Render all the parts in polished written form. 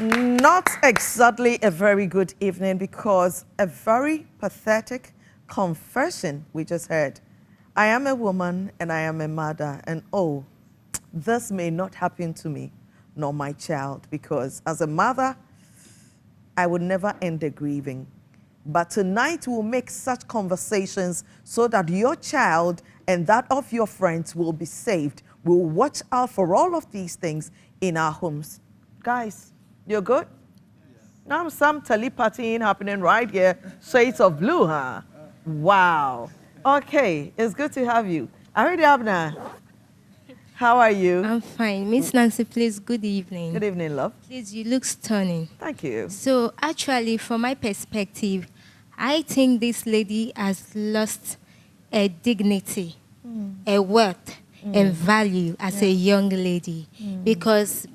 Not exactly a very good evening because a very pathetic confession we just heard. I am a woman and I am a mother, and oh, this may not happen to me nor my child because as a mother, I would never end the grieving. But tonight we'll make such conversations so that your child and that of your friends will be saved. We'll watch out for all of these things in our homes. Guys, you're good? Yes. Now some telepathy happening right here. Shades of blue, huh? Wow. Okay, it's good to have you. Already, Abner. How are you? I'm fine. Miss Nancy, please, good evening. Good evening, love. Please, you look stunning. Thank you. So, actually, from my perspective, I think this lady has lost a dignity, a worth, and value as a young lady. Because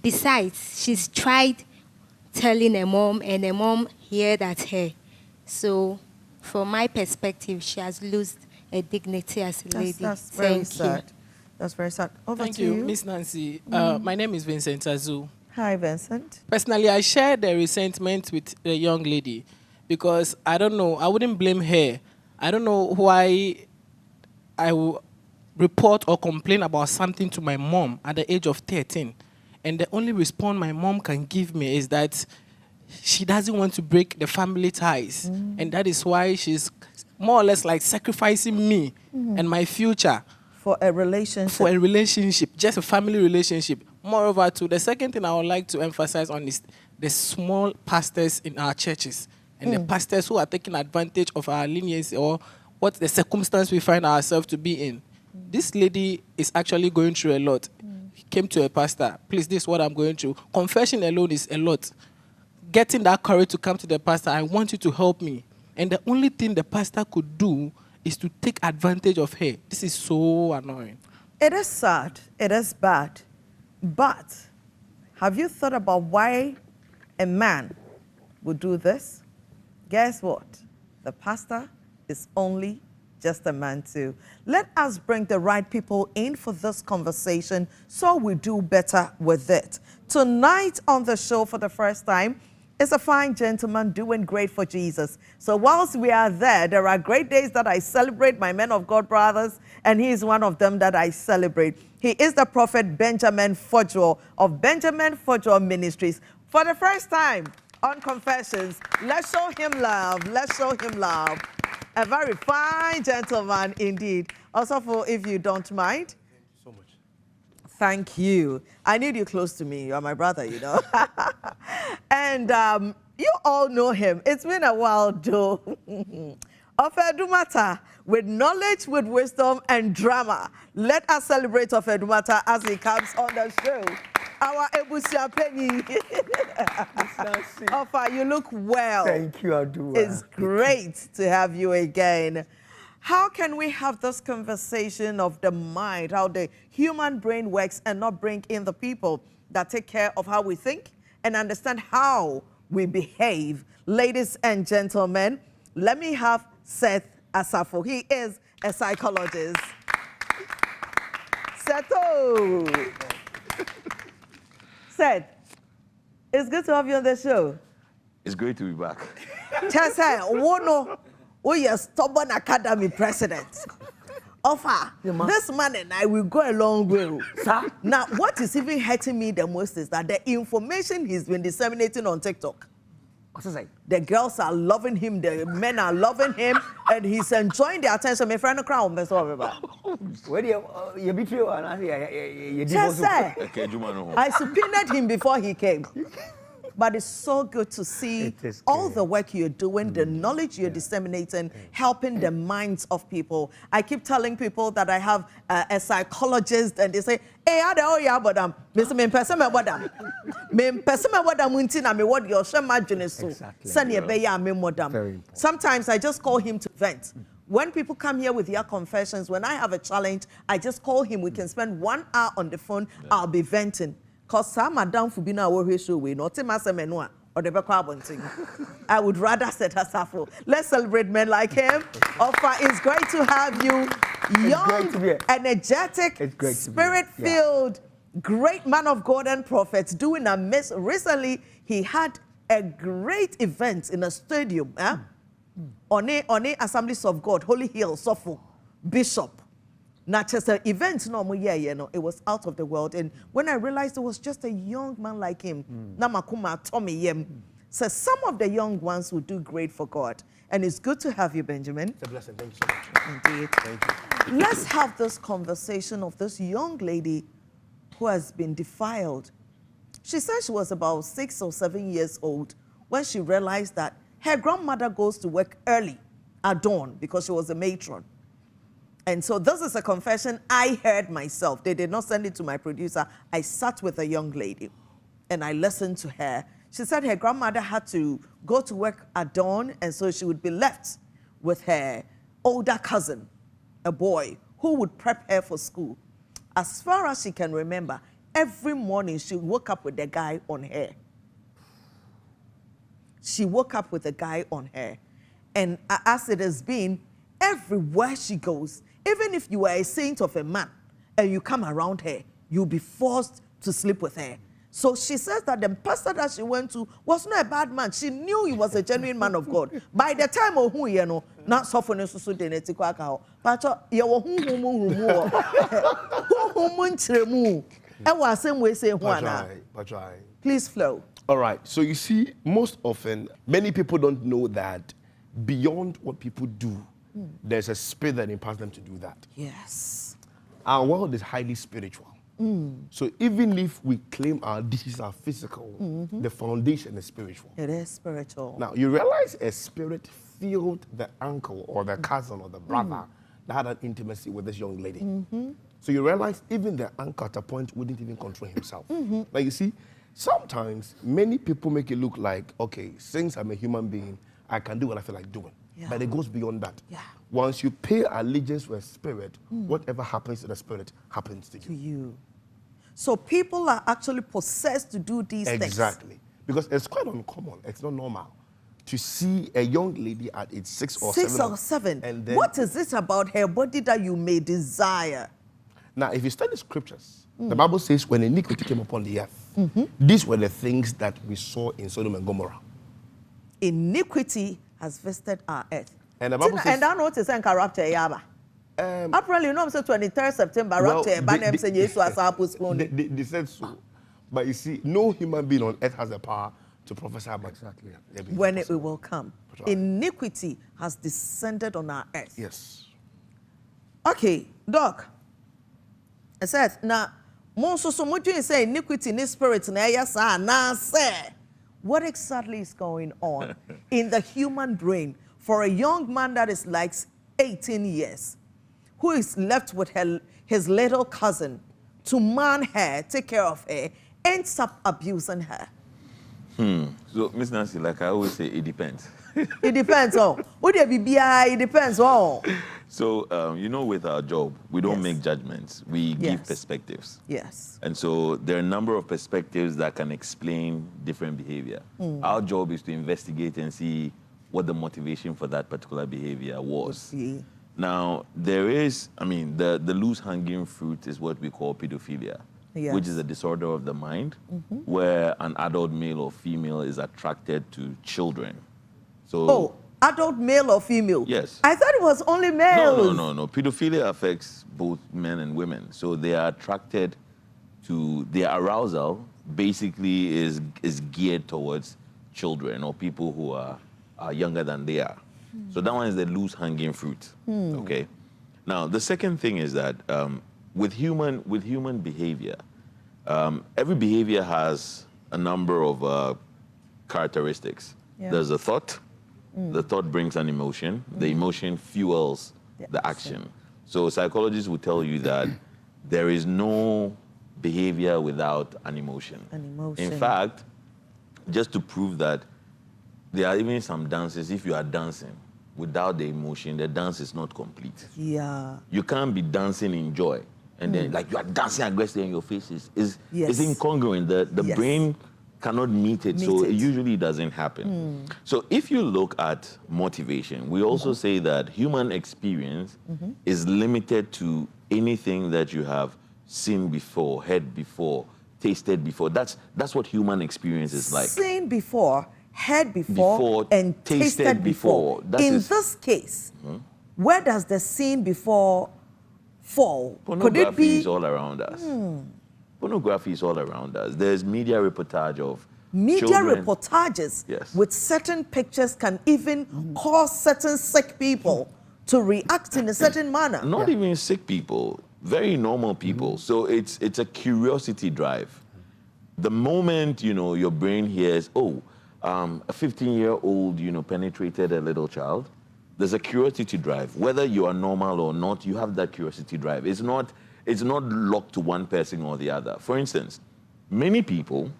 besides, she's tried telling her mom, and her mom heard at her. So, from my perspective, she has lost a dignity as a lady. That's very sad. That's very sad. Over Thank to you, Miss Nancy. My name is Vincent Azu. Hi, Vincent. Personally, I share the resentment with the young lady because I don't know, I wouldn't blame her. I don't know why I will report or complain about something to my mom at the age of 13. And the only response my mom can give me is that she doesn't want to break the family ties. And that is why she's more or less like sacrificing me and my future. For a relationship. For a relationship, just a family relationship. Moreover, too, the second thing I would like to emphasize on is the small pastors in our churches and the pastors who are taking advantage of our leniency or what the circumstance we find ourselves to be in. This lady is actually going through a lot. He came to a pastor, please, this is what I'm going through. Confession alone is a lot. Getting that courage to come to the pastor, I want you to help me. And the only thing the pastor could do is to take advantage of her. This is so annoying. It is sad. It is bad. But have you thought about why a man would do this? Guess what? The pastor is only just a man too. Let us bring the right people in for this conversation so we do better with it. Tonight on the show for the first time, is a fine gentleman doing great for Jesus. So whilst we are there are great days that I celebrate my men of God brothers, and he is one of them that I celebrate. He is the prophet Benjamin Fodjo of Benjamin Fodjo Ministries. For the first time on Confessions, let's show him love. Let's show him love. A very fine gentleman indeed. Also, if you don't mind. Thank you. I need you close to me. You are my brother, you know. And you all know him. It's been a while, Joe. Ofedumata, with knowledge, with wisdom, and drama. Let us celebrate Ofedumata as he comes on the show. Our Ebusia Penny. Ofa, you look well. Thank you, Adua. It's great to have you again. How can we have this conversation of the mind, how the human brain works, and not bring in the people that take care of how we think and understand how we behave? Ladies and gentlemen, let me have Seth Asafo. He is a psychologist. Seto. Seth, it's good to have you on the show. It's great to be back. Chese, Wono. Oh, yes, stubborn academy president. Offer, this man and I will go a long way. Sir? Now, what is even hurting me the most is that the information he's been disseminating on TikTok. What's it say? The girls are loving him, the men are loving him, and he's enjoying the attention. My friend, crown, that's all about. Where you betray and you Chese, Okay, I subpoenaed him before he came. But it's so good to see all the work you're doing, the knowledge you're disseminating, helping the minds of people. I keep telling people that I have a psychologist, and they say, "Hey, I don't know about them. Mister, me person me what them. Me person me what them. Untina me what your share margin is so. Send your be me what them." Sometimes I just call him to vent. When people come here with their confessions, when I have a challenge, I just call him. We can spend 1 hour on the phone. I'll be venting. Because some madam Fubina will show we not a or the back thing. I would rather set us up for. Let's celebrate men like him. Offa, it's great to have you. Young, energetic, spirit-filled, great man of God and prophet, doing a mess. Recently, he had a great event in a stadium. On a Assemblies of God, Holy Hill, Sopho, Bishop. Not just an event, no, it was out of the world. And when I realized it was just a young man like him, Namakuma Tommy Yem, so some of the young ones will do great for God. And it's good to have you, Benjamin. It's a blessing. Thank you so much. Indeed. Thank you. Let's have this conversation of this young lady who has been defiled. She said she was about 6 or 7 years old when she realized that her grandmother goes to work early at dawn because she was a matron. And so this is a confession I heard myself. They did not send it to my producer. I sat with a young lady and I listened to her. She said her grandmother had to go to work at dawn, and so she would be left with her older cousin, a boy, who would prep her for school. As far as she can remember, every morning she woke up with the guy on her. She woke up with a guy on her. And as it has been, everywhere she goes, even if you are a saint of a man and you come around her, you'll be forced to sleep with her. So she says that the pastor that she went to was not a bad man. She knew he was a genuine man of God. By the time of who you know, not suffering so deneti kwaka. But you were who Please flow. All right. So you see, most often, many people don't know that beyond what people do, there's a spirit that impels them to do that. Yes. Our world is highly spiritual. So even if we claim our dishes are physical, the foundation is spiritual. It is spiritual. Now, you realize a spirit filled the uncle or the cousin or the brother that had an intimacy with this young lady. So you realize even the uncle at a point wouldn't even control himself. Now, you see, sometimes many people make it look like, okay, since I'm a human being, I can do what I feel like doing. Yeah. But it goes beyond that. Yeah. Once you pay allegiance to a spirit, whatever happens to the spirit happens to To you. you. So people are actually possessed to do these things. Exactly. Because it's quite uncommon. It's not normal to see a young lady at age 6 or 7. 6 or 7. And then, What is it about her body that you may desire? now, if you study scriptures, the Bible says when iniquity came upon the earth, these were the things that we saw in Sodom and Gomorrah. Iniquity has visited our earth. And the Bible says, and I notice and rapture yaba. Apparently, you know, 23rd September, rapture, they they said so. But you see, no human being on earth has the power to prophesy about Exactly. when it will come. Right. Iniquity has descended on our earth. Yes. Okay, Doc. It says, now, most so much you say iniquity in his spirit, now say, what exactly is going on in the human brain for a young man that is like 18 years, who is left with his little cousin to man her, take care of her, ends up abusing her? So, Miss Nancy, like I always say, it depends. It depends on. It depends on. So, you know, with our job, we don't Yes. make judgments. We give Yes. perspectives. Yes. And so there are a number of perspectives that can explain different behavior. Our job is to investigate and see what the motivation for that particular behavior was. Yeah. Now, there is, I mean, the loose hanging fruit is what we call pedophilia, Yes. which is a disorder of the mind where an adult male or female is attracted to children. So, Oh, adult male or female? Yes. I thought it was only males. No. Pedophilia affects both men and women. So they are attracted to, their arousal basically is geared towards children or people who are younger than they are. So that one is the loose hanging fruit. Okay. Now the second thing is that with human behavior, every behavior has a number of characteristics. Yeah. There's a thought. The thought brings an emotion. The emotion fuels The the action. So psychologists will tell you that there is no behavior without an emotion. An emotion. In fact, just to prove that, there are even some dances, if you are dancing without the emotion, the dance is not complete. Yeah. You can't be dancing in joy and then like you are dancing aggressively and your face is Yes. incongruent. The Yes. brain cannot meet it, so Meet it it. usually doesn't happen. So if you look at motivation, we also say that human experience is limited to anything that you have seen before, heard before, tasted before. That's what human experience is like. Seen before, heard before, and tasted before. In this case, where does the seen before fall? Could it Pornography be is all around us. Pornography is all around us. There's media reportage of media children. reportages Yes. with certain pictures can even cause certain sick people to react in a certain manner? Not even sick people, very normal people. So it's a curiosity drive. The moment, you know, your brain hears, oh, a 15-year-old, you know, penetrated a little child, there's a curiosity drive. Whether you are normal or not, you have that curiosity drive. It's not locked to one person or the other. For instance, many people,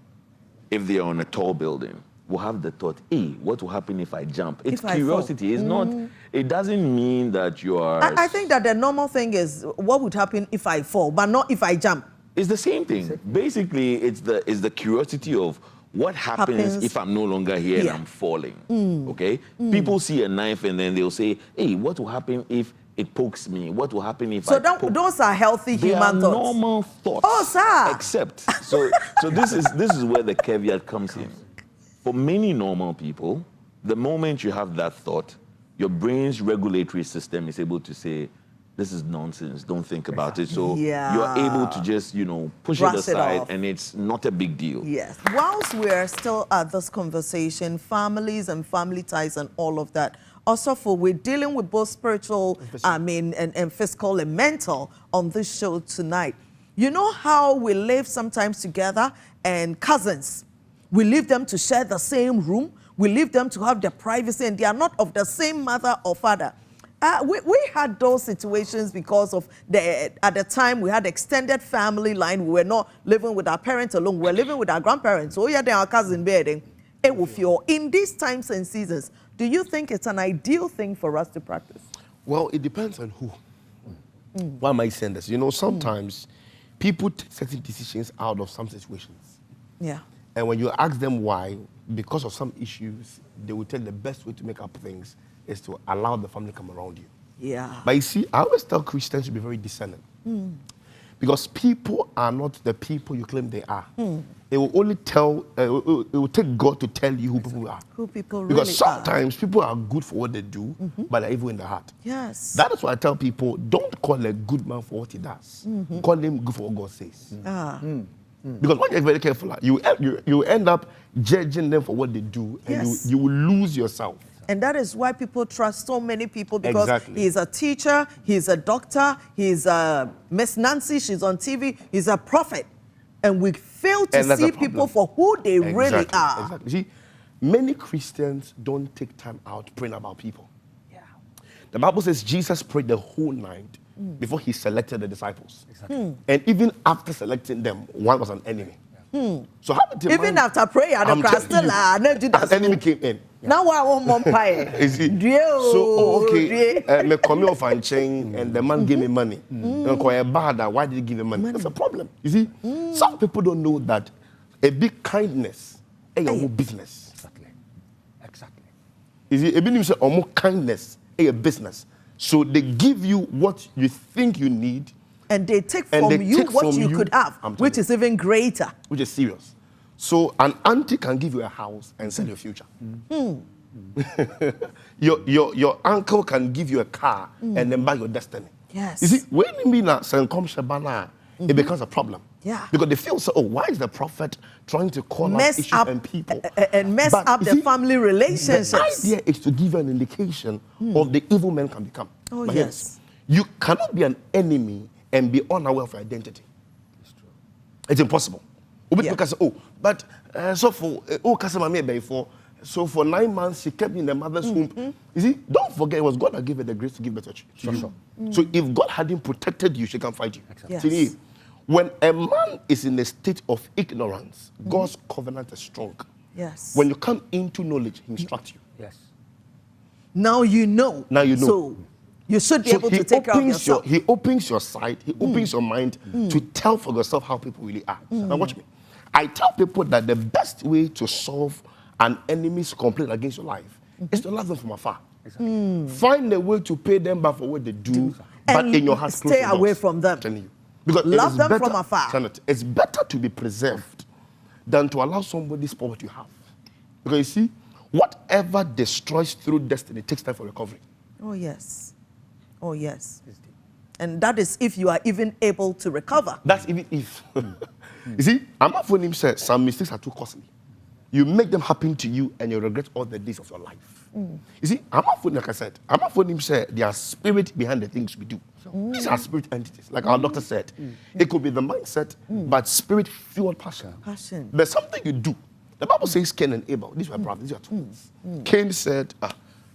if they are on a tall building, will have the thought, hey, what will happen if I jump? It's If I curiosity. It's not, it doesn't mean that you are... I think that the normal thing is what would happen if I fall, but not if I jump. It's the same thing. Basically, it's the curiosity of what happens if I'm no longer here and I'm falling. Okay? People see a knife and then they'll say, hey, what will happen if it pokes me? What will happen if So those are healthy they human are thoughts. normal thoughts. Oh, sir. Except, so this is where the caveat comes in. For many normal people, the moment you have that thought, your brain's regulatory system is able to say, this is nonsense, don't think about it. So you're able to just, you know, push it Brush it aside off. and it's not a big deal. Yes. Whilst we're still at this conversation, families and family ties and all of that, also we're dealing with both spiritual, and physical and mental on this show tonight. You know how we live sometimes together and cousins, we leave them to share the same room, we leave them to have their privacy and they are not of the same mother or father. We had those situations because of at the time we had extended family line. We were not living with our parents alone. We were living with our grandparents. So yeah, then our cousin bedding. In these times and seasons, do you think it's an ideal thing for us to practice? Well, it depends on who. Why am I saying this? You know, sometimes people take certain decisions out of some situations. Yeah. And when you ask them why, because of some issues, they will tell the best way to make up things is to allow the family to come around you. Yeah. But you see, I always tell Christians to be very discerning. Because people are not the people you claim they are. It will only it will take God to tell you who people are. Who people really Because sometimes people are good for what they do, but they're evil in the heart. Yes. That is why I tell people, don't call a good man for what he does. Call him good for what God says. Because when you're very careful, you end up judging them for what they do, and you will lose yourself. And that is why people trust so many people, because Exactly. he's a teacher, he's a doctor, he's Miss Nancy, she's on TV, he's a prophet. And we fail to And that's see a problem. people for who they really are. Exactly. See, many Christians don't take time out praying about people. Yeah. The Bible says Jesus prayed the whole night before he selected the disciples. And even after selecting them, one was an enemy. So how did Even after prayer, the I'm Christ telling you, an enemy came in. Now I want more pie. Is it? So, me come off and chain, and the man gave me money. Why did he give me money? That's a problem. You see, some people don't know that a big kindness is your business. Exactly. You see, a big kindness is a business. So they give you what you think you need, And they take And from they you take what from you you, could have, I'm telling which you. is even greater. which is serious. So an auntie can give you a house and sell your future. Your uncle can give you a car and then buy your destiny. Yes. You see, when you mean that it becomes a problem. Yeah. Because they feel so, why is the prophet trying to call out Mess issues up and people? and mess But up you the see, family relationships. The idea is to give you an indication of the evil men can become. Oh, But yes. You cannot be an enemy and be unaware of your identity. It's true. It's impossible. Yeah. Because so for 9 months she kept me in the mother's womb. You see, don't forget it was God that gave her the grace to give birth to you. So if God hadn't protected you, she can fight you. Yes. See, when a man is in a state of ignorance, God's covenant is strong. Yes. When you come into knowledge, he instructs you. Yes. Now you know. Now you know. So you should be So able to take care of yourself. he opens your sight, he opens your mind to tell for yourself how people really are. Now watch me. I tell people that the best way to solve an enemy's complaint against your life is to love them from afar. Find a way to pay them back for what they do, but And in your heart, close stay your doors. away from them. I'm telling you. Because it Love is them better- from afar. Janet, it's better to be preserved than to allow somebody spoil what you have. Because you see, whatever destroys through destiny takes time for recovery. Oh, yes. Oh, yes. And that is if you are even able to recover. That's even if. You see, Amafonim said some mistakes are too costly. You make them happen to you and you regret all the days of your life. You see, Amafonim, like I said, Amafonim said there are spirit behind the things we do. These are spirit entities. Like our doctor said, it could be the mindset, but spirit-fueled passion. Passion. There's something you do. The Bible says Cain and Abel, these were brothers, these are twins. Cain said,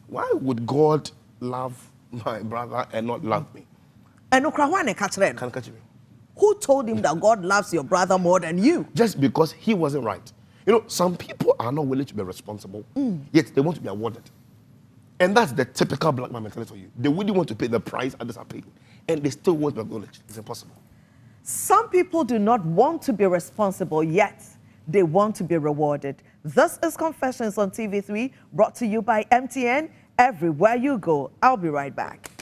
why would God love my brother and not love me? And Okrahwane Katren, Can't catch me. who told him that God loves your brother more than you? Just because he wasn't right. You know, some people are not willing to be responsible, yet they want to be awarded. And that's the typical black man mentality for you. They wouldn't want to pay the price others are paying, and they still want to be acknowledged. It's impossible. Some people do not want to be responsible, yet they want to be rewarded. This is Confessions on TV3, brought to you by MTN. Everywhere you go. I'll be right back.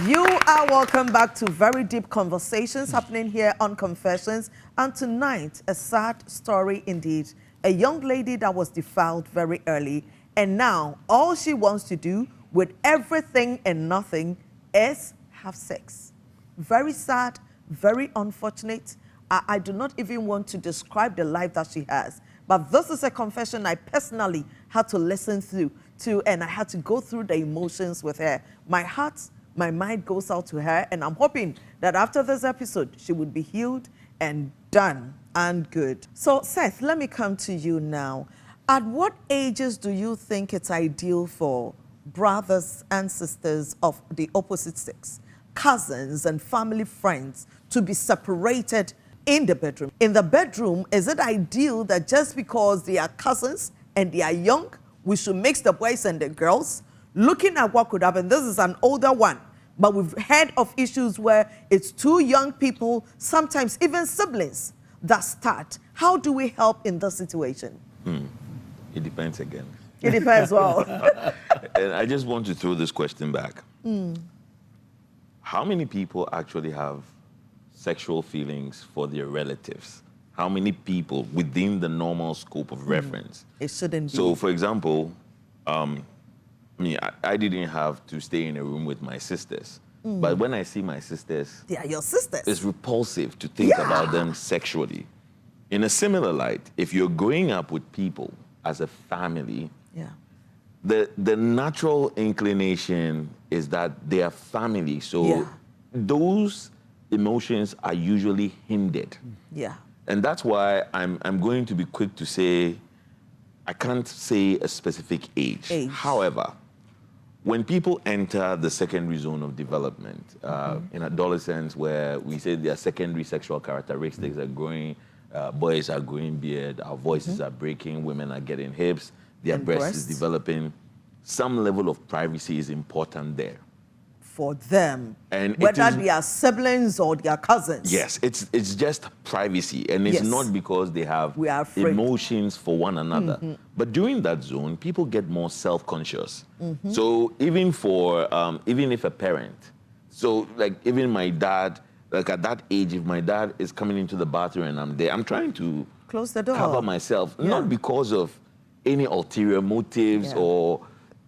You are welcome back to very deep conversations happening here on Confessions. And tonight, a sad story indeed. A young lady that was defiled very early. And now, all she wants to do with everything and nothing is have sex. Very sad, very unfortunate. I do not even want to describe the life that she has. But this is a confession I personally had to listen through to, and I had to go through the emotions with her. My heart, my mind goes out to her, and I'm hoping that after this episode, she would be healed and done and good. So, Seth, let me come to you now. At what ages do you think it's ideal for brothers and sisters of the opposite sex, cousins and family friends, to be separated in the bedroom? In the bedroom, is it ideal that just because they are cousins and they are young, we should mix the boys and the girls? Looking at what could happen, this is an older one, but we've heard of issues where it's two young people, sometimes even siblings, that start. How do we help in this situation? It depends again. It depends, well. And I just want to throw this question back. How many people actually have sexual feelings for their relatives? How many people within the normal scope of reference? It shouldn't be. So, for example, I didn't have to stay in a room with my sisters. But when I see my sisters, They are your sisters. it's repulsive to think Yeah. about them sexually. In a similar light, if you're growing up with people as a family, Yeah. the natural inclination is that they are family. So Yeah. those emotions are usually hindered. Yeah. And that's why I'm going to be quick to say, I can't say a specific age. However, when people enter the secondary zone of development, in adolescence, where we say their secondary sexual characteristics are growing, boys are growing beard, our voices are breaking, women are getting hips, their And breast breasts. is developing, some level of privacy is important there. For them, And it whether is- they are siblings or they are cousins. Yes, it's just privacy, and it's Yes. not because they have We are afraid. emotions for one another. But during that zone, people get more self-conscious. So even for even if a parent, so like even my dad, like at that age, if my dad is coming into the bathroom and I'm there, I'm trying to Close the door. cover myself, Yeah. not because of any ulterior motives Yeah. or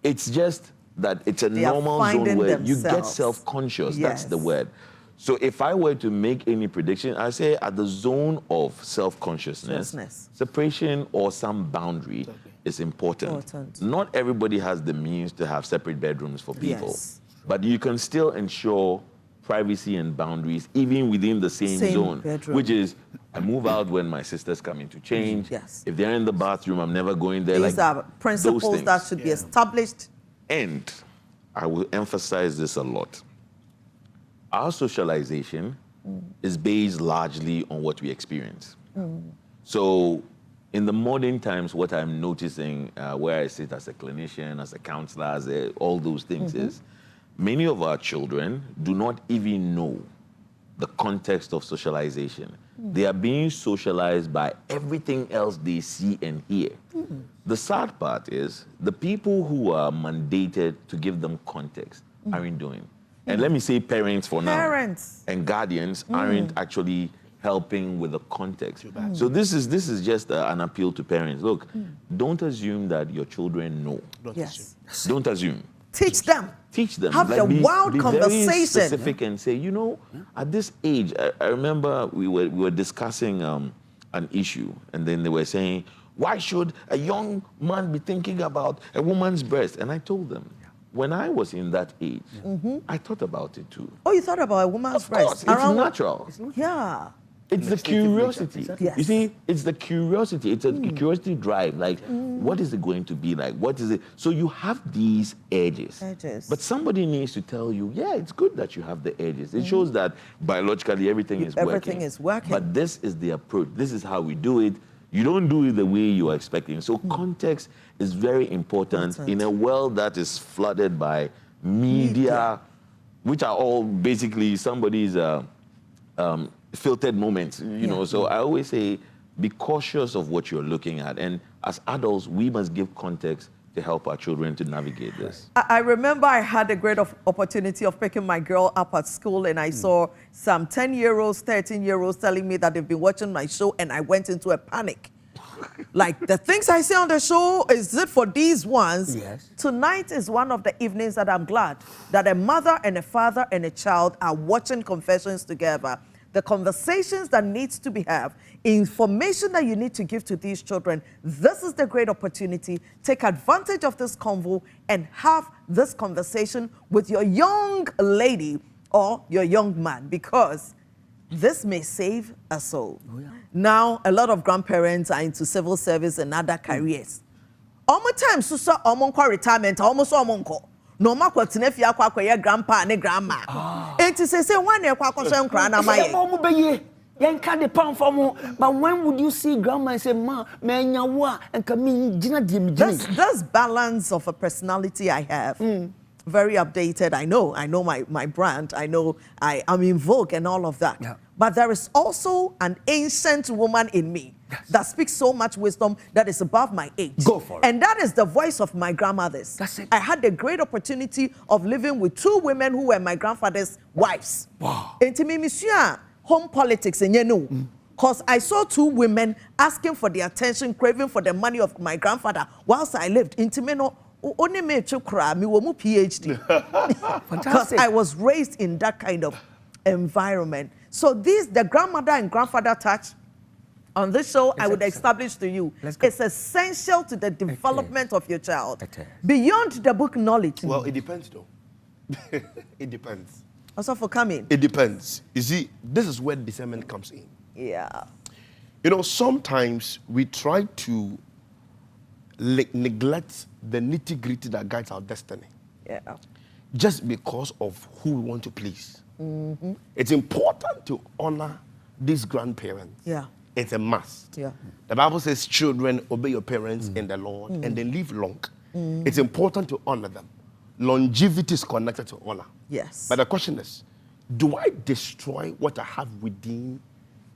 it's just that it's a They are normal zone finding where you get themselves. self-conscious. That's the Yes. word. So if I were to make any prediction, I say at the zone of self-consciousness, Consciousness. separation or some boundary is important. Important. Not everybody has the means to have separate bedrooms for people, Yes. but you can still ensure privacy and boundaries even within the same zone, bedroom. which is I move out when my sisters come in to change. Yes. If they're in the bathroom, I'm never going there. These like are principles those that things. should be established. And I will emphasize this a lot. Our socialization is based largely on what we experience. So in the modern times, what I'm noticing where I sit as a clinician, as a counselor, all those things is many of our children do not even know the context of socialization. They are being socialized by everything else they see and hear. The sad part is the people who are mandated to give them context aren't doing. And let me say parents for now. Parents. And guardians aren't actually helping with the context. So this is just an appeal to parents. Look, don't assume that your children know. Yes. Don't assume. Teach them. Teach them. Have the wild be conversation. Very specific and say, you know, at this age, I remember we were discussing an issue, and then they were saying, why should a young man be thinking about a woman's breast? And I told them, when I was in that age, I thought about it too. Oh, you thought about a woman's Of course, breast? it's natural. Yeah. It's the curiosity. Yes. You see, it's the curiosity. It's a curiosity drive. Like, what is it going to be like? What is it? So you have these edges. But somebody needs to tell you, yeah, it's good that you have the edges. It shows that biologically everything is working. Everything is working. But this is the approach. This is how we do it. You don't do it the way you are expecting. So context is very important in a world that is flooded by media, which are all basically somebody's filtered moments, you know. So I always say, be cautious of what you're looking at. And as adults, we must give context to help our children to navigate this. I remember I had a great opportunity of picking my girl up at school, and I saw some 10-year-olds, 13-year-olds telling me that they've been watching my show, and I went into a panic. Like, the things I say on the show, is it for these ones? Yes. Tonight is one of the evenings that I'm glad that a mother and a father and a child are watching Confessions together. The conversations that needs to be had, information that you need to give to these children. This is the great opportunity. Take advantage of this convo and have this conversation with your young lady or your young man, because this may save a soul. Oh, yeah. Now, a lot of grandparents are into civil service and other careers. Almost time, so almost retirement, almost almost. No matter what, if you are your grandpa and grandma. And to say one year, but when would you see grandma and say, Ma, and come in, this balance of a personality I have, very updated. I know my brand. I know I'm in vogue and all of that. Yeah. But there is also an ancient woman in me that speaks so much wisdom that is above my age. Go for it. And that is the voice of my grandmothers. That's it. I had the great opportunity of living with two women who were my grandfather's wives. Wow. And to me, monsieur, home politics, and you know, because I saw two women asking for the attention, craving for the money of my grandfather whilst I lived. Into me, no, only me chukra, me womu PhD. Because I was raised in that kind of environment. So the grandmother and grandfather touch on this show, I would establish to you, it's essential to the development of your child. Beyond the book knowledge. Well, it depends though. It depends. Also for coming. It depends. You see, this is where discernment comes in. Yeah. You know, sometimes we try to neglect the nitty-gritty that guides our destiny. Yeah. Just because of who we want to please. It's important to honor these grandparents. Yeah. It's a must. Yeah. The Bible says, children, obey your parents in the Lord, and they live long. It's important to honor them. Longevity is connected to honor. Yes. But the question is, do I destroy what I have within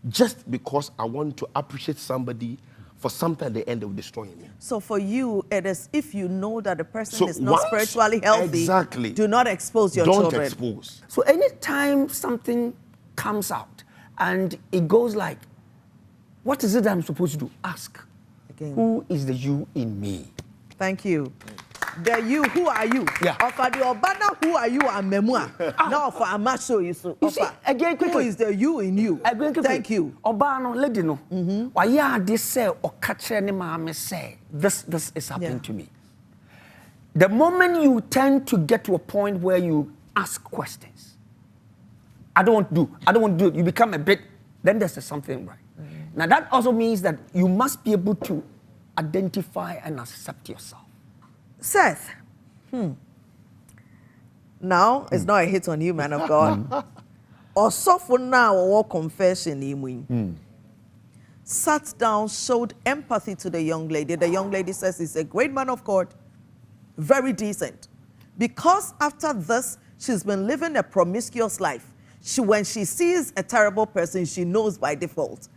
just because I want to appreciate somebody for something at the end of destroying me? So for you, it is if you know that the person So is not once- spiritually healthy, Exactly. do not expose your Don't children. expose. So anytime something comes out and it goes like, what is it I'm supposed to do? Ask. Again. Who is the you in me? Thank you. The you, who are you? Yeah. Offer the Obana, who are you, and memoir. Now for a match show you so. You see, again, who quickly. is the you in you? Thank you. Obano, lady no. Why yeah, this say or catch any mama say this is happening Yeah. to me. The moment you tend to get to a point where you ask questions, I don't want to do it. You become a bit. Then there's something right. Now that also means that you must be able to identify and accept yourself. Seth, Now, it's not a hit on you, man of God. Or suffer now or confession in sat down, showed empathy to the young lady. The young lady says he's a great man of God, very decent. Because after this, she's been living a promiscuous life. When she sees a terrible person, she knows by default.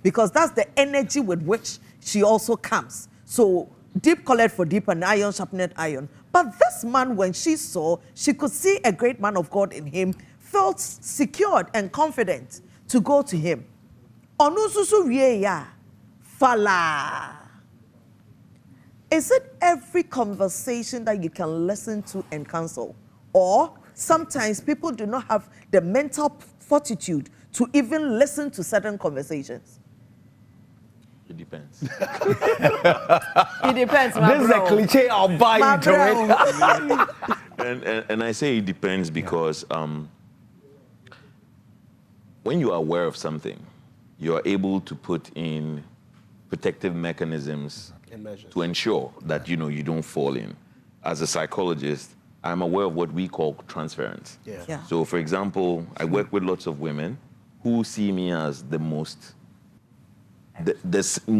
Because that's the energy with which she also comes. So deep colored for deep and iron sharpened iron. But this man, when she saw, she could see a great man of God in him, felt secured and confident to go to him. Onususu rieya fala. Is it every conversation that you can listen to and counsel? Or sometimes people do not have the mental fortitude to even listen to certain conversations? It depends. It depends, my This is a bro. cliche, I'll buy My into it. And I say it depends because when you are aware of something, you are able to put in protective mechanisms to ensure that you don't fall in. As a psychologist, I'm aware of what we call transference. Yeah. So, for example, I work with lots of women who see me as the most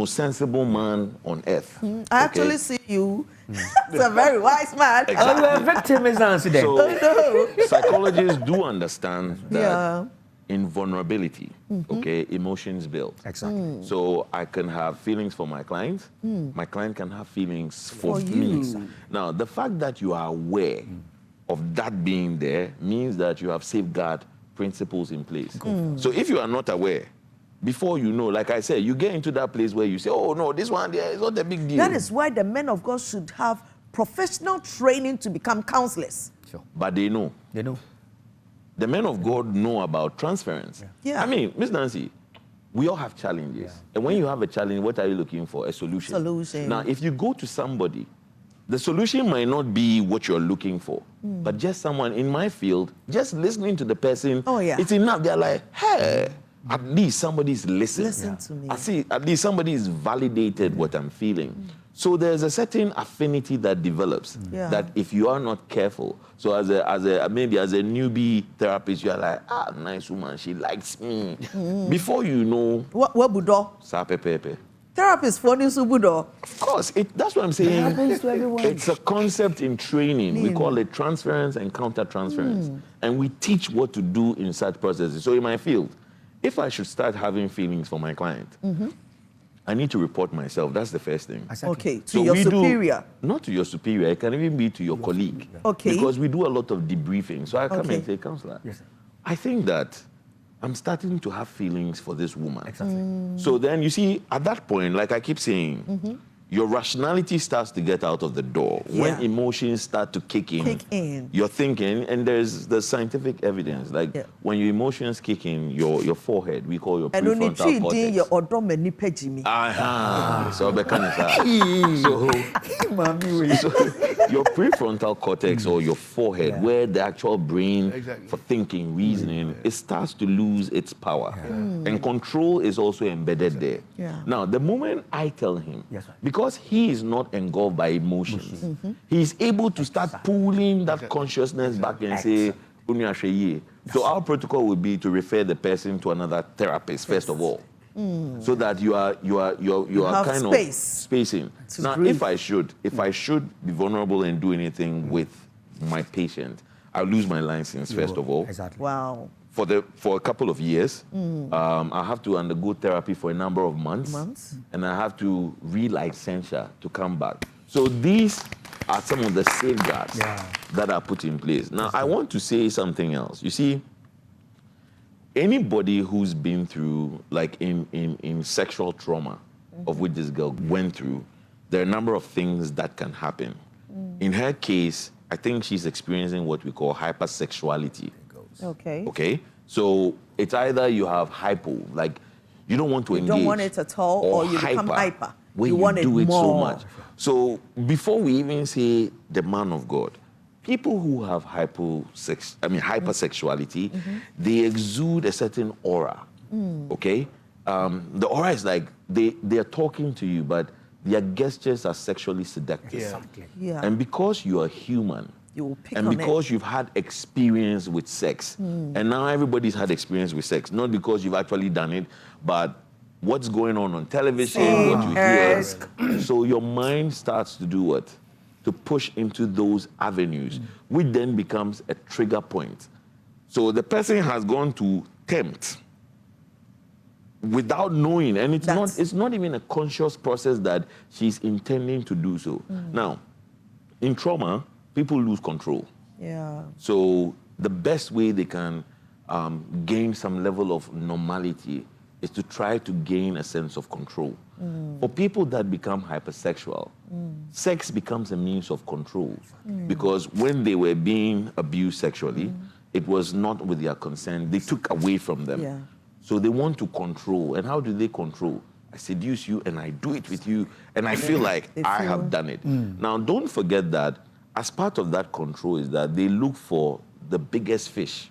sensible man on earth. I actually see you. That's a very wise man. Oh, you're a victim, is answer then. So, psychologists do understand that Yeah. in vulnerability, okay, emotions build. Exactly. So I can have feelings for my client. My client can have feelings for For me. you. Now, the fact that you are aware of that being there means that you have safeguard principles in place. So if you are not aware, before you know, like I said, you get into that place where you say, oh, no, this one there is not a big deal. That is why the men of God should have professional training to become counselors. But they know. They know. The men of God know about transference. Yeah. I mean, Miss Nancy, we all have challenges. And when you have a challenge, what are you looking for? A solution. Solution. Now, if you go to somebody, the solution might not be what you're looking for, but just someone in my field, just listening to the person, Oh, yeah. it's enough. They're like, hey, at least somebody's listening. Listen to me. I see, at least somebody is validated what I'm feeling. So there's a certain affinity that develops Yeah. that if you are not careful, so maybe as a newbie therapist, you're like, nice woman, she likes me. Before you know, What budo? sapepepe. Therapist for new budo. Of course, that's what I'm saying. happens to everyone. It's a concept in training. We call it transference and counter-transference. And we teach what to do in such processes. So in my field, if I should start having feelings for my client, I need to report myself. That's the first thing. Okay, to So your we do- superior. not to your superior. It can even be to your colleague. Okay. Because we do a lot of debriefing. So I come Okay. and say, counselor, Yes, sir. I think that I'm starting to have feelings for this woman. So then you see, at that point, like I keep saying, your rationality starts to get out of the door. When Yeah. emotions start to kick in, you're thinking, and there's the scientific evidence. Like Yeah. when your emotions kick in, your forehead, we call your And only prefrontal treating cortex. your odome ni pejimi. So your prefrontal cortex or your forehead, where the actual brain for thinking, reasoning, it starts to lose its power. And control is also embedded there. Yeah. Now, the moment I tell him, Yes, sir. because he is not engulfed by emotions, he's able to start pulling that consciousness back and say, "Unyasheye." So our protocol would be to refer the person to another therapist, first of all. So that you are have kind space of spacing. to Now, breathe. if I should be vulnerable and do anything with my patient, I'll lose my license first of all. Exactly. Wow. For a couple of years, I have to undergo therapy for a number of months, and I have to re-licensure to come back. So these are some of the safeguards that are put in place. Now, I want to say something else. You see, anybody who's been through, like in sexual trauma, of which this girl went through, there are a number of things that can happen. In her case, I think she's experiencing what we call hypersexuality. Okay. Okay? So it's either you have hypo, like you don't want to engage. You don't want it at all, or you become hyper. Where You want it do it so more. much. So before we even say the man of God, people who have hypersexuality, they exude a certain aura. Okay? The aura is like they're talking to you, but their gestures are sexually seductive. Yeah. And because you are human, You will pick and on because it. you've had experience with sex, and now everybody's had experience with sex, not because you've actually done it, but what's going on television, what you hear. So your mind starts to do what? To push into those avenues, which then becomes a trigger point. So the person has gone to tempt without knowing, and it's not even a conscious process that she's intending to do so. Now, in trauma, people lose control. Yeah. So the best way they can gain some level of normality is to try to gain a sense of control. For people that become hypersexual, sex becomes a means of control because when they were being abused sexually, it was not with their consent. They took away from them. Yeah. So they want to control. And how do they control? I seduce you and I do it with you and I feel like I have done it. Now, don't forget that as part of that control is that they look for the biggest fish.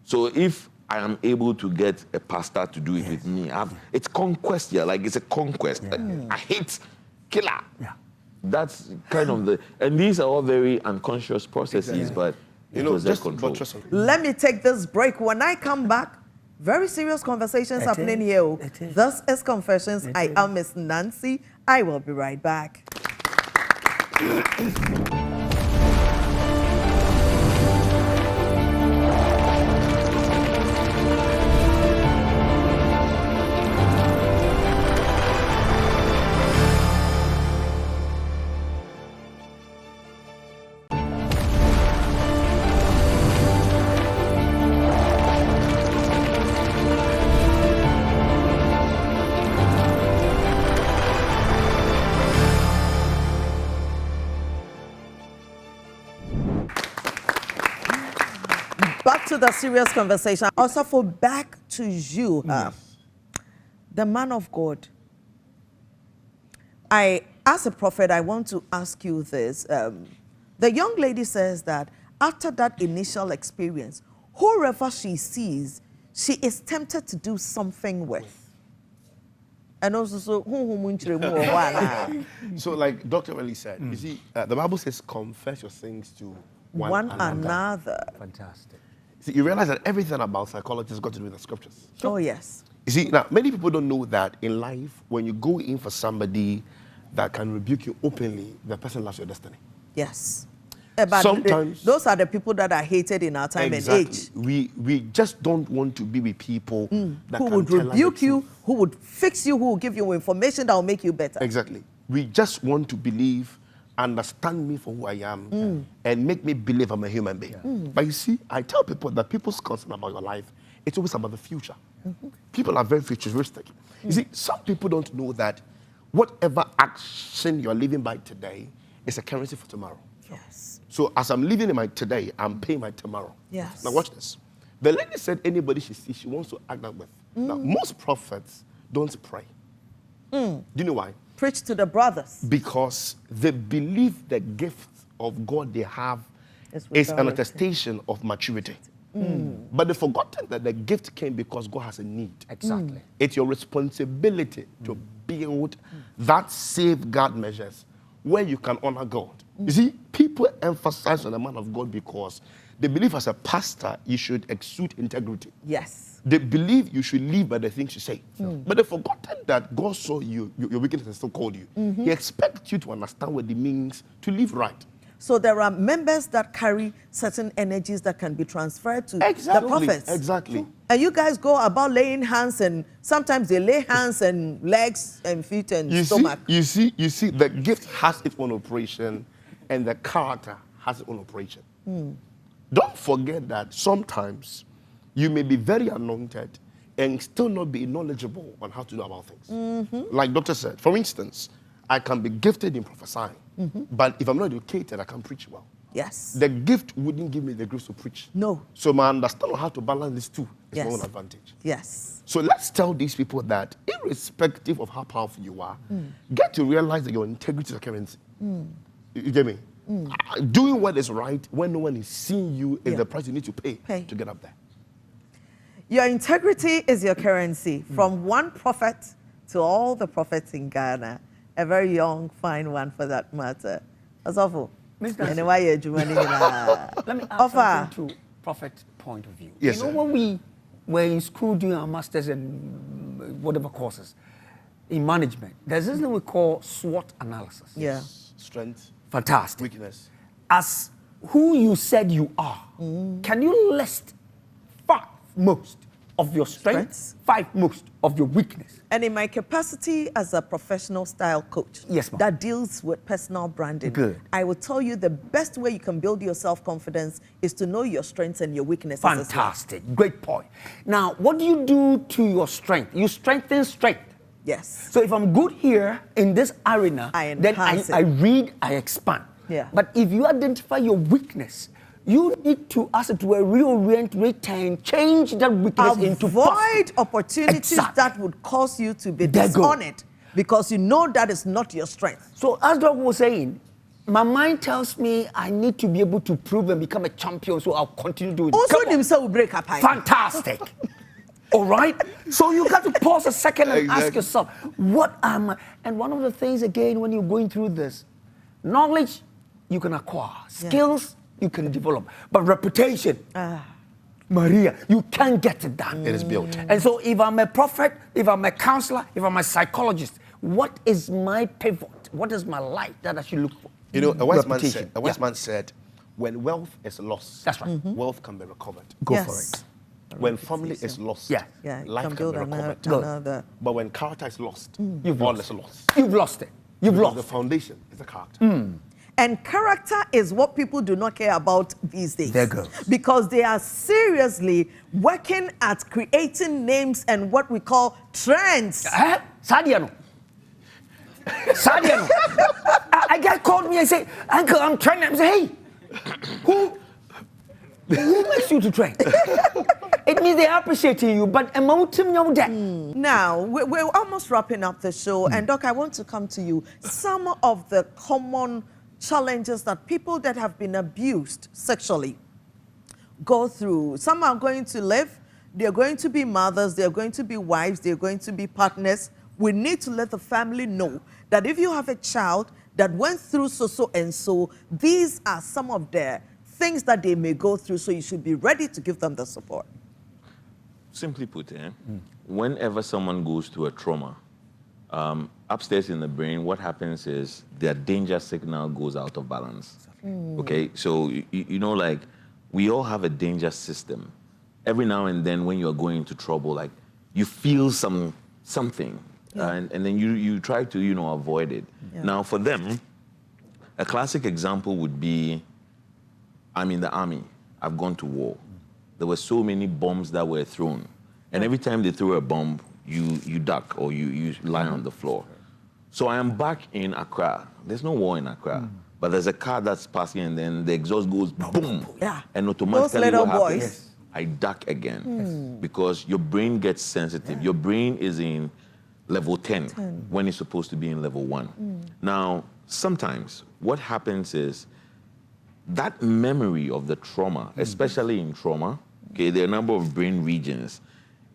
So if I am able to get a pastor to do it with me, it's conquest here, like it's a conquest. I hate killer. Yeah. That's kind of and these are all very unconscious processes, but You it know, was their just control. buttress on- Let me take this break. When I come back, very serious conversations It happening is. here. Oh. It is. This is Confessions. It I is. am Miss Nancy. I will be right back. Back to the serious conversation. Also, for back to you, the man of God. As a prophet, I want to ask you this. The young lady says that after that initial experience, whoever she sees, she is tempted to do something with. And also, So like Dr. Welly said, you see, the Bible says confess your sins to one another. another. Fantastic. See, you realize that everything about psychology has got to do with the scriptures. Oh, yes. You see, now, many people don't know that in life, when you go in for somebody that can rebuke you openly, the person loves your destiny. Yes. But Sometimes- those are the people that are hated in our time and age. We just don't want to be with people that Who can would tell us the rebuke you, truth. who would fix you, who will give you information that will make you better. Exactly. We just want to believe, understand me for who I am, and make me believe I'm a human being. But you see, I tell people that people's concern about your life, it's always about the future. People are very futuristic. You see, some people don't know that whatever action you're living by today is a currency for tomorrow. Yes. So as I'm living in my today, I'm paying my tomorrow. Yes. Now watch this. The lady said anybody she sees, she wants to act that with. Now, most prophets don't pray. Do you know why? Preach to the brothers. Because they believe the gift of God they have It's is an without attestation of maturity. But they've forgotten that the gift came because God has a need. Exactly. It's your responsibility to build that safeguard measures where you can honor God. You see, people emphasize on the man of God because they believe as a pastor, you should exude integrity. Yes. They believe you should live by the things you say. But they've forgotten that God saw you, your wickedness, and still called you. He expects you to understand what it means to live right. So there are members that carry certain energies that can be transferred to Exactly. the prophets. Exactly. And you guys go about laying hands, and sometimes they lay hands and legs and feet and stomach. You see, the gift has its own operation, and the character has its own operation. Don't forget that sometimes you may be very anointed and still not be knowledgeable on how to do about things. Like Doctor said, for instance, I can be gifted in prophesying, but if I'm not educated, I can't preach well. Yes. The gift wouldn't give me the grace to preach. No. So my understanding of how to balance these two is Yes. my own advantage. Yes. So let's tell these people that irrespective of how powerful you are, get to realize that your integrity is a currency. You get me? Doing what is right when no one is seeing you is Yeah. the price you need to pay Pay. to get up there. Your integrity is your currency. From one prophet to all the prophets in Ghana. A very young, fine one for that matter. Asafo, Mr. And why you do money? Let me ask Offer. something to Prophet's point of view. Yes, you know, sir. when we were in school doing our masters and whatever courses in management, there's this thing we call SWOT analysis. Yeah. Strength, Fantastic. weakness. As who you said you are, can you list 5 most of your strengths, 5 most of your weakness? And in my capacity as a professional style coach Yes, ma'am. that deals with personal branding, Good. I will tell you the best way you can build your self-confidence is to know your strengths and your weaknesses. as well. Fantastic. Great point. Now, what do you do to your strength? You strengthen strength. Yes. So if I'm good here in this arena, I then enhance I it. read, I expand. Yeah. But if you identify your weakness, you need to, as it were, reorient, retain, change that weakness into Avoid positive. opportunities Exactly. that would cause you to be There you go. dishonored because you know that is not your strength. So as Doc was saying, my mind tells me I need to be able to prove and become a champion, so I'll continue doing it. Also, Come on. himself will break up. Fantastic. All right? So you got to pause a second and ask Exactly. yourself, what am I? And one of the things, again, when you're going through this, knowledge you can acquire, skills you can develop, but reputation, Maria, you can't get it done. It is built. And so if I'm a prophet, if I'm a counselor, if I'm a psychologist, what is my pivot? What is my light that I should look for? You know, a wise Reputation. man said, when wealth is lost, That's right. wealth can be recovered. Go Yes. for it. When family is lost, Yeah. Yeah, you life can can build be recovered. another. But when character is lost, You've all lost. is lost. You've lost it. You've Because lost. the foundation is the character. And character is what people do not care about these days. There goes. Because they are seriously working at creating names and what we call trends. Sadia no. Sadia no. A guy called me and said, Uncle, I'm training. I said, hey, who makes you to train? It means they're appreciating you, but Now, we're almost wrapping up the show. And Doc, I want to come to you. Some of the common challenges that people that have been abused sexually go through. Some are going to live, they're going to be mothers, they're going to be wives, they're going to be partners. We need to let the family know that if you have a child that went through so and so, these are some of the things that they may go through, so you should be ready to give them the support. Simply put, whenever someone goes through a trauma, upstairs in the brain, what happens is their danger signal goes out of balance. Okay, so you know, like we all have a danger system. Every now and then, when you're going into trouble, like you feel something, and then you try to avoid it. Yeah. Now, for them, a classic example would be, I'm in the army. I've gone to war. There were so many bombs that were thrown, and every time they throw a bomb, you duck or you lie on the floor. So I am back in Accra. There's no war in Accra, but there's a car that's passing, and then the exhaust goes boom, Yeah. and Those automatically little what happens? boys. I duck again because your brain gets sensitive. Your brain is in level 10 when it's supposed to be in level 1. Now, sometimes what happens is that memory of the trauma, especially in trauma, okay, there are a number of brain regions.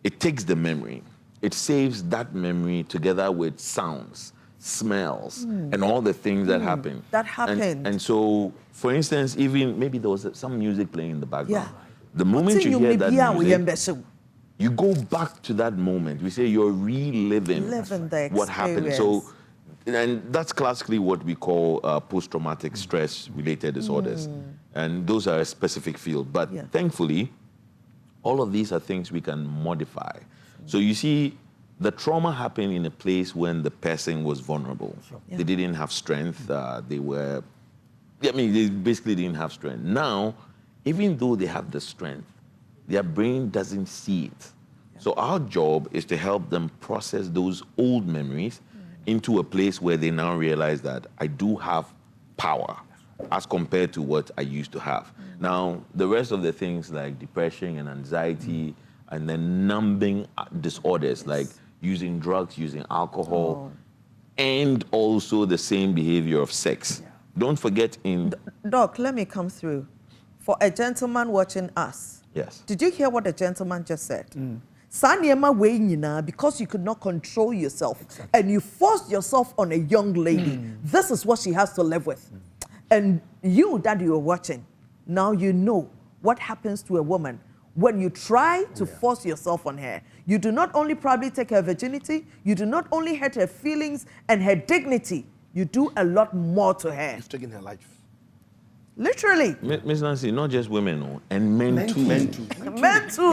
It takes the memory. It saves that memory together with sounds, smells, and all the things that happen. That happened. And so, for instance, even maybe there was some music playing in the background. Yeah. The moment you hear that music, music, you go back to that moment. We say you're reliving Living the what happened. So, experience. and that's classically what we call post-traumatic stress-related disorders. And those are a specific field. But Yeah. thankfully, all of these are things we can modify. So you see, the trauma happened in a place when the person was vulnerable. Yeah. They didn't have strength. They basically didn't have strength. Now, even though they have the strength, their brain doesn't see it. So our job is to help them process those old memories into a place where they now realize that I do have power as compared to what I used to have. Now, the rest of the things like depression and anxiety and then numbing disorders like using drugs, using alcohol, and also the same behavior of sex. Don't forget Doc, let me come through. For a gentleman watching us, Yes. did you hear what the gentleman just said? Saa nneɛma wei nyinaa, because you could not control yourself and you forced yourself on a young lady, this is what she has to live with. And you that you're watching, now you know what happens to a woman when you try to force yourself on her. You do not only probably take her virginity, you do not only hurt her feelings and her dignity, you do a lot more to her. You've taken her life. Literally. Miss Nancy, not just women, no, and men too. Men too,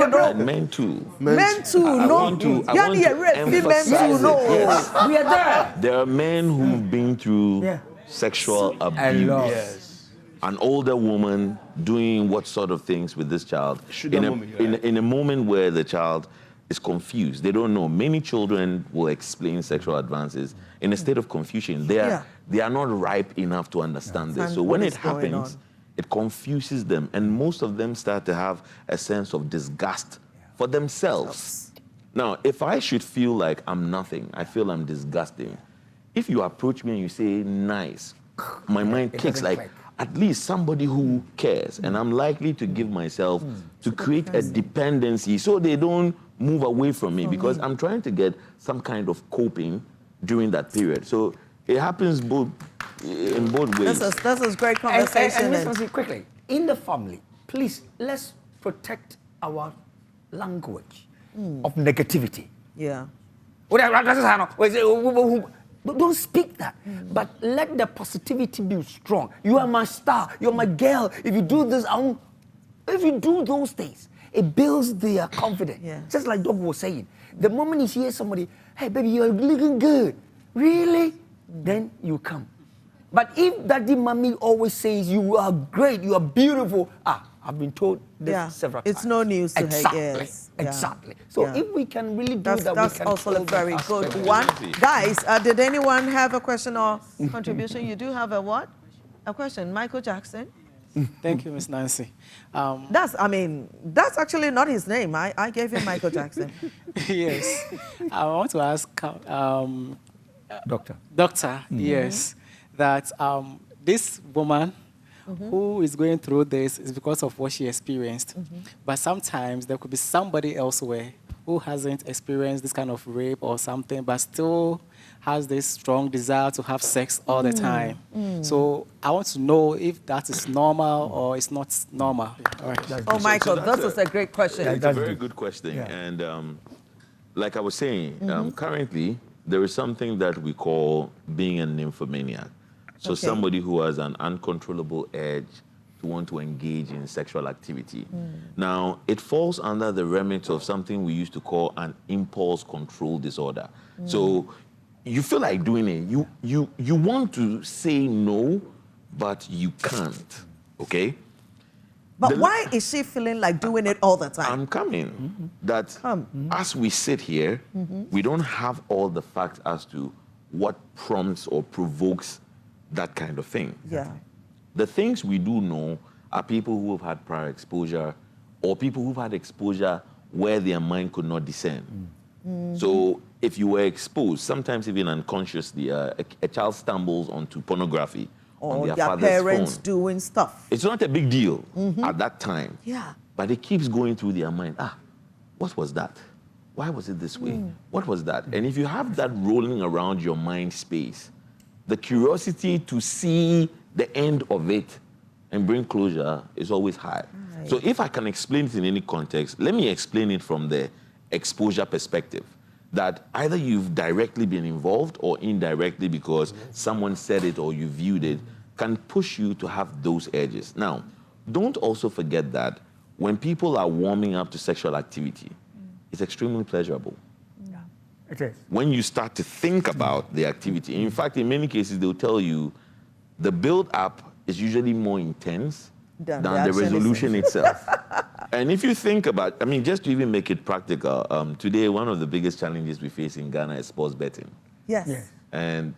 no. And men too. Men too, I no. want to Yani men emphasize too, it. no. Yes. We are there. There are men who've been through Yeah. sexual A abuse. lot. Yes. An older woman doing what sort of things with this child Sugar in a, mommy, in, right? in a moment where the child is confused. They don't know. Many children will explain sexual advances in a state of confusion. They are not ripe enough to understand this. So what when is it going happens, on. it confuses them, and most of them start to have a sense of disgust for themselves. Now, if I should feel like I'm nothing, I feel I'm disgusting. If you approach me and you say nice, my mind kicks doesn't like, click. at least somebody who cares, and I'm likely to give myself to create a dependency so they don't move away from me, because I'm trying to get some kind of coping during that period. So it happens in both ways. This is great And conversation. Miss Nancy, quickly, in the family, please, let's protect our language of negativity. yeah. Don't speak that, but let the positivity be strong. You are my star. You're my girl. If you do this, if you do those things, it builds their confidence. Yeah. Just like Doc was saying, the moment you hear somebody, hey baby, you're looking good, really, then you come. But if daddy mommy always says you are great, you are beautiful, I've been told this several times. It's no news to exactly. her. Yes. Yeah. Exactly. So Yeah. if we can really do That's, that, that's we can also a kill that very good aspect. one. Guys, did anyone have a question or contribution? You do have a what? A question. Michael Jackson? Thank you, Miss Nancy. That's actually not his name. I gave him Michael Jackson. Yes. I want to ask Doctor. Doctor, yes, that this woman who is going through this is because of what she experienced. But sometimes there could be somebody elsewhere who hasn't experienced this kind of rape or something, but still has this strong desire to have sex all the time. So I want to know if that is normal or it's not normal. All right. Oh, Michael, that's this is a great question. It's a very good question. Yeah. And like I was saying, currently, there is something that we call being a nymphomaniac. So Okay. somebody who has an uncontrollable urge to want to engage in sexual activity. Now, it falls under the remit of something we used to call an impulse control disorder. So you feel like doing it. You want to say no, but you can't, okay? But why is she feeling like doing it all the time? I'm coming. That as we sit here, we don't have all the facts as to what prompts or provokes that kind of thing. Yeah. The things we do know are people who have had prior exposure or people who've had exposure where their mind could not discern. So if you were exposed, sometimes even unconsciously, a child stumbles onto pornography Or on their their father's parents phone. doing stuff. It's not a big deal at that time. Yeah. But it keeps going through their mind. What was that? Why was it this way? What was that? And if you have that rolling around your mind space, the curiosity to see the end of it and bring closure is always high. Right. So if I can explain it in any context, let me explain it from the exposure perspective. That either you've directly been involved or indirectly because someone said it or you viewed it, can push you to have those urges. Now, don't also forget that when people are warming up to sexual activity, it's extremely pleasurable. It is. When you start to think about the activity, in fact, in many cases, they'll tell you the build-up is usually more intense Than than the the action resolution itself. And if you think about, I mean, just to even make it practical, today, one of the biggest challenges we face in Ghana is sports betting. Yes. Yes. And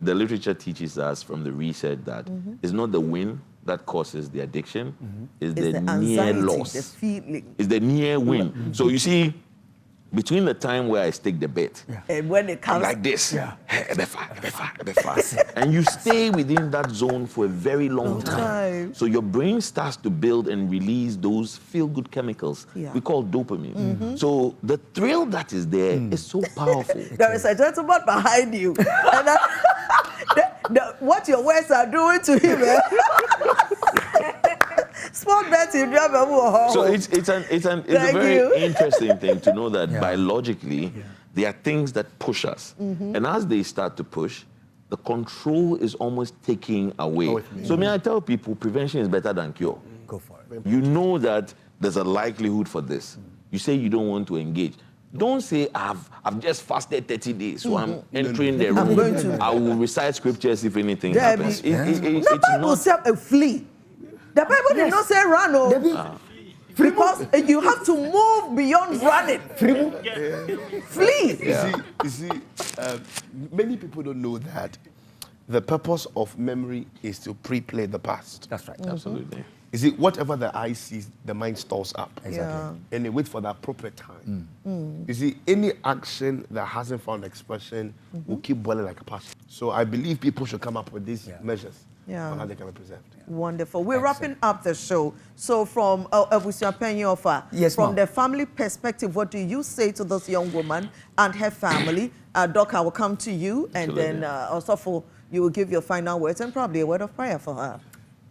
the literature teaches us from the research that it's not the win that causes the addiction, it's It's the the near anxiety, loss. the feeling. It's the near win. So you see, between the time where I stake the bet, And when it I'm comes, like this, and you stay within that zone for a very long time. So your brain starts to build and release those feel-good chemicals Yeah. we call dopamine. So the thrill that is there is so powerful. there is a gentleman behind you. And what your words are doing to him. Eh? Small bet you drive a So it's a very interesting thing to know that biologically there are things that push us, and as they start to push, the control is almost taken away. So may I tell people, prevention is better than cure. Go for it. You know that there's a likelihood for this. You say you don't want to engage. Don't say, I've just fasted 30 days, so I'm entering the room. I will recite scriptures if anything happens. The Bible said a flee. The Bible did not say run. Because you have to move beyond running. Flee. You see, many people don't know that the purpose of memory is to pre-play the past. That's right. Absolutely. You see, whatever the eye sees, the mind stores up. Yeah. And they wait for the appropriate time. You see, any action that hasn't found expression will keep boiling like a passion. So I believe people should come up with these measures on how they can be preserved. Wonderful. We're wrapping up the show. So from from the family perspective, what do you say to this young woman and her family? Doc, I will come to you, and then also you will give your final words and probably a word of prayer for her.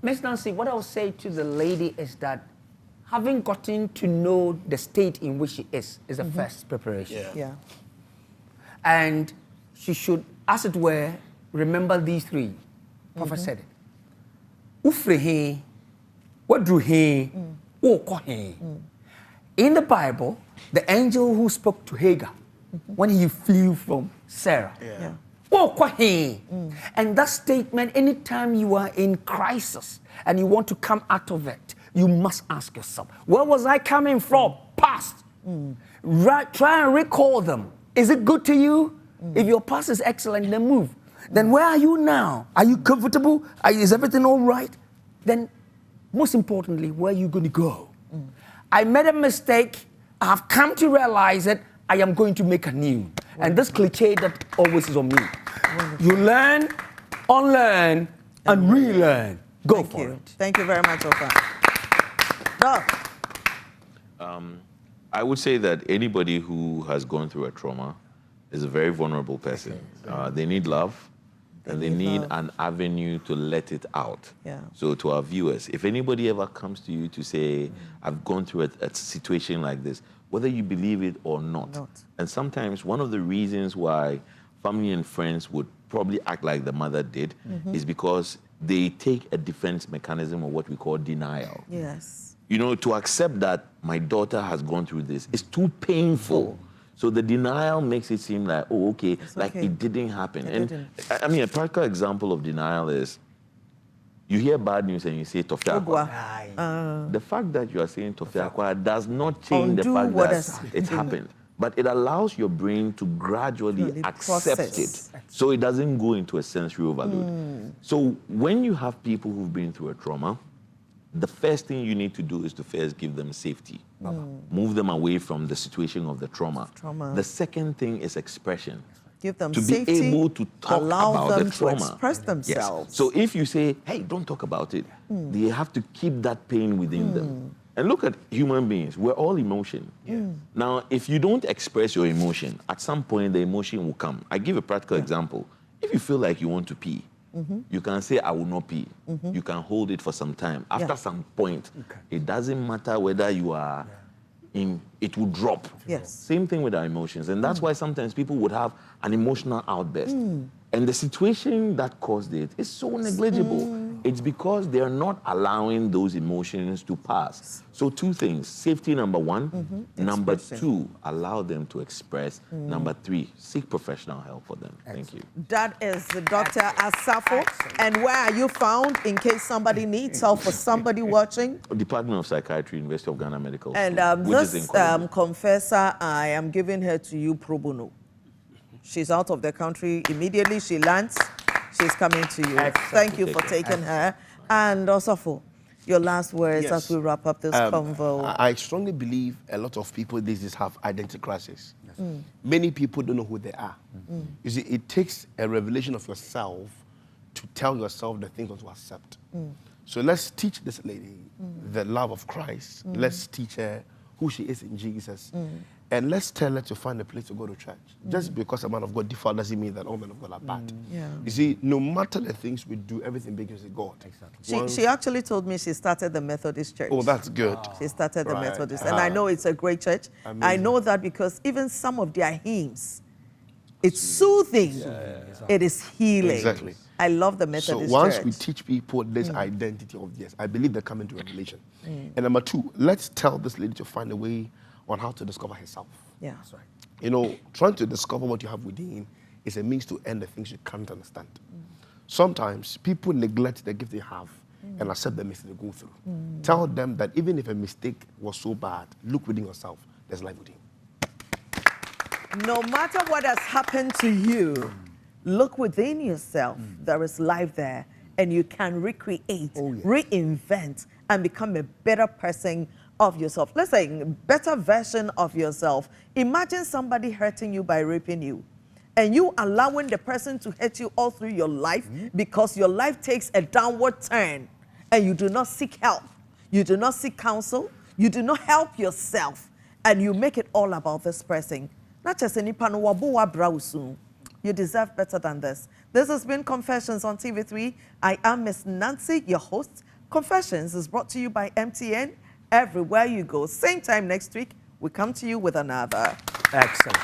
Miss Nancy, what I will say to the lady is that having gotten to know the state in which she is the first preparation. Yeah. And she should, as it were, remember these three. Prophet said it. Ufrehe, wadruhe, wokohe. In the Bible, the angel who spoke to Hagar when he flew from Sarah. And that statement, anytime you are in crisis and you want to come out of it, you must ask yourself, where was I coming from? Past. Try and recall them. Is it good to you? If your past is excellent, then move. Then where are you now? Are you comfortable? Is everything all right? Then, most importantly, where are you going to go? I made a mistake. I have come to realize it. I am going to make a new. And this cliche that always is on me. You learn, unlearn, and relearn. Go for it. Thank you very much, Oka. Doc. I would say that anybody who has gone through a trauma is a very vulnerable person. They need love, and they need an avenue to let it out. Yeah. So to our viewers, if anybody ever comes to you to say, I've gone through a situation like this, whether you believe it or not. And sometimes one of the reasons why family and friends would probably act like the mother did is because they take a defense mechanism of what we call denial. Yes. You know, to accept that my daughter has gone through this is too painful. So the denial makes it seem like, oh, okay, like it didn't happen. I mean, a practical example of denial is you hear bad news and you say Tofia Akwa. The fact that you are saying Tofia Akwa does not change the fact that it happened. But it allows your brain to gradually accept it, so it doesn't go into a sensory overload. So when you have people who've been through a trauma, the first thing you need to do is to first give them safety. Move them away from the situation of the trauma. The second thing is expression. Give them to safety, be able to talk allow about them the trauma. to express themselves. Yes. So if you say, hey, don't talk about it, they have to keep that pain within them. And look at human beings. We're all emotion. Now, if you don't express your emotion, at some point the emotion will come. I give a practical example. If you feel like you want to pee, you can say, I will not pee. You can hold it for some time. After some point, it doesn't matter whether you are in, it will drop. Yes. Same thing with our emotions. And that's why sometimes people would have an emotional outburst. And the situation that caused it is so negligible. It's because they're not allowing those emotions to pass. So two things, safety number one. Number two, allow them to express. Number three, seek professional help for them. Thank you. That is Dr. Asafo. And where are you found in case somebody needs help for somebody watching? Department of Psychiatry, University of Ghana Medical School. And which is in Kogi. confessor, I am giving her to you pro bono. She's out of the country. Immediately she lands, she's coming to you. Thank you for taking her. And also, your last words as we wrap up this convo. I strongly believe a lot of people these days have identity crisis. Many people don't know who they are. You see, it takes a revelation of yourself to tell yourself the things to accept. So let's teach this lady the love of Christ. Let's teach her who she is in Jesus. And let's tell her to find a place to go to church. Just because a man of God defiled doesn't mean that all men of God are bad. Yeah. You see, no matter the things we do, everything begins with God. Exactly. She actually told me she started the Methodist church. Oh, that's good. She started the Right. Methodist. And I know it's a great church. I Amazing. know that because even some of their hymns, it's soothing. It is healing. Exactly. I love the So Methodist once church. we teach people this identity of yes, I believe they come into revelation. And number two, let's tell this lady to find a way on how to discover herself. Yeah. That's right. You know, trying to discover what you have within is a means to end the things you can't understand. Sometimes people neglect the gift they have and accept the mistake they go through. Tell them that even if a mistake was so bad, look within yourself. There's life within. No matter what has happened to you, look within yourself. There is life there, and you can recreate, reinvent, and become a better person of yourself. Let's say, a better version of yourself. Imagine somebody hurting you by raping you, and you allowing the person to hurt you all through your life because your life takes a downward turn, and you do not seek help. You do not seek counsel. You do not help yourself, and you make it all about this person. Not just any browsing. You deserve better than this. This has been Confessions on TV3. I am Miss Nancy, your host. Confessions is brought to you by MTN. Everywhere you go, same time next week, we come to you with another. Excellent.